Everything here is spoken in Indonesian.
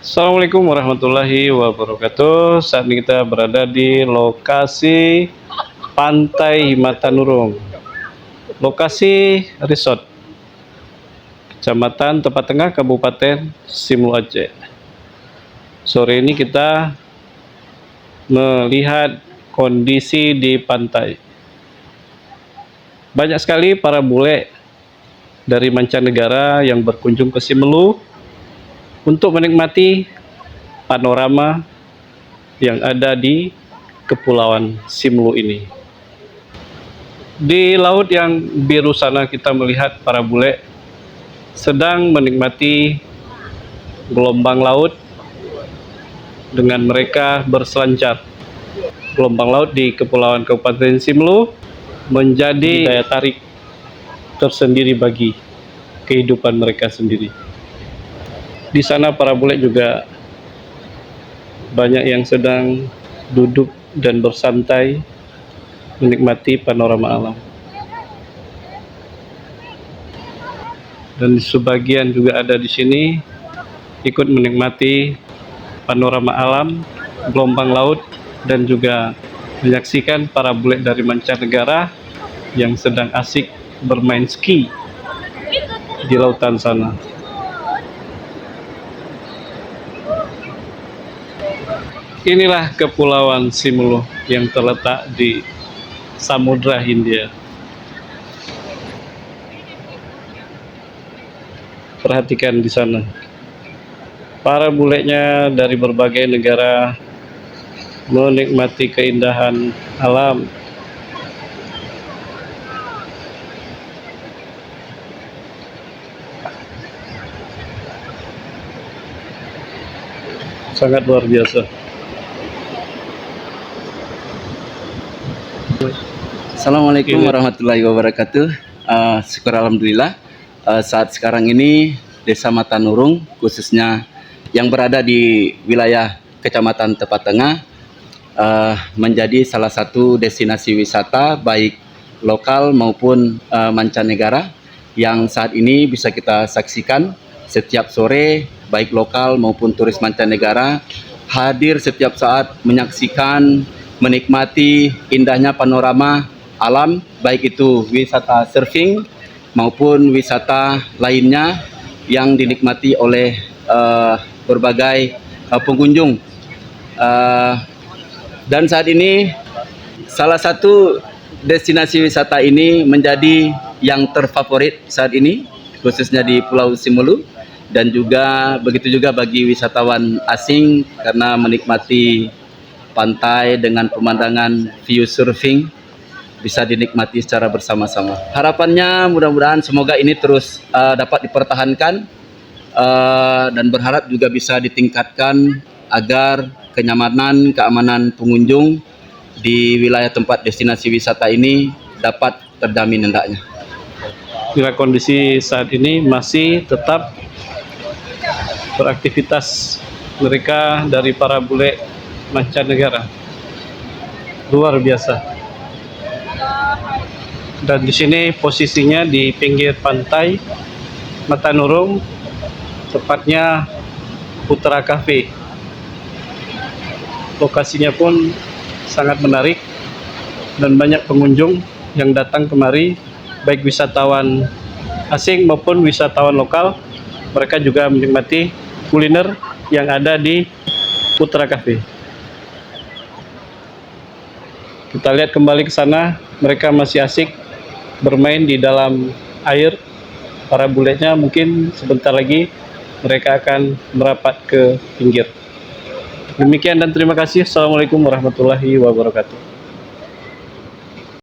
Assalamualaikum warahmatullahi wabarakatuh. Saat ini kita berada di lokasi Pantai Himatanurung, lokasi resort, Kecamatan Tepat Tengah, Kabupaten Simelu, Aceh. Sore ini kita melihat kondisi di pantai. Banyak sekali para bule dari mancanegara yang berkunjung ke Simelu untuk menikmati panorama yang ada di Kepulauan Simelu ini. Di laut yang biru sana kita melihat para bule sedang menikmati gelombang laut dengan mereka berselancar. Gelombang laut di Kepulauan Kabupaten Simelu menjadi daya tarik tersendiri bagi kehidupan mereka sendiri. Di sana para bule juga banyak yang sedang duduk dan bersantai menikmati panorama alam. Dan sebagian juga ada di sini ikut menikmati panorama alam, gelombang laut, dan juga menyaksikan para bule dari mancanegara yang sedang asik bermain ski di lautan sana. Inilah Kepulauan Simelu yang terletak di Samudra Hindia. Perhatikan di sana. Para bulenya dari berbagai negara menikmati keindahan alam. Sangat luar biasa. Assalamualaikum warahmatullahi wabarakatuh. Syukur alhamdulillah, saat sekarang ini Desa Matanurung, khususnya yang berada di wilayah Kecamatan Tepat Tengah, menjadi salah satu destinasi wisata baik lokal maupun mancanegara yang saat ini bisa kita saksikan setiap sore, baik lokal maupun turis mancanegara hadir setiap saat menyaksikan, menikmati indahnya panorama alam, baik itu wisata surfing maupun wisata lainnya yang dinikmati oleh berbagai pengunjung. Dan saat ini salah satu destinasi wisata ini menjadi yang terfavorit saat ini, khususnya di Pulau Simelu, dan juga begitu juga bagi wisatawan asing karena menikmati pantai dengan pemandangan view surfing bisa dinikmati secara bersama-sama. Harapannya mudah-mudahan semoga ini terus dapat dipertahankan dan berharap juga bisa ditingkatkan agar kenyamanan, keamanan pengunjung di wilayah tempat destinasi wisata ini dapat terjamin hendaknya. Bila kondisi saat ini masih tetap beraktivitas mereka dari para bule mancanegara, luar biasa. Dan di sini posisinya di pinggir pantai Matanurung, tepatnya Putra Cafe. Lokasinya pun sangat menarik dan banyak pengunjung yang datang kemari, baik wisatawan asing maupun wisatawan lokal. Mereka juga menikmati kuliner yang ada di Putra Cafe. Kita lihat kembali ke sana, mereka masih asik bermain di dalam air. Para bulenya mungkin sebentar lagi mereka akan merapat ke pinggir. Demikian dan terima kasih. Assalamualaikum warahmatullahi wabarakatuh.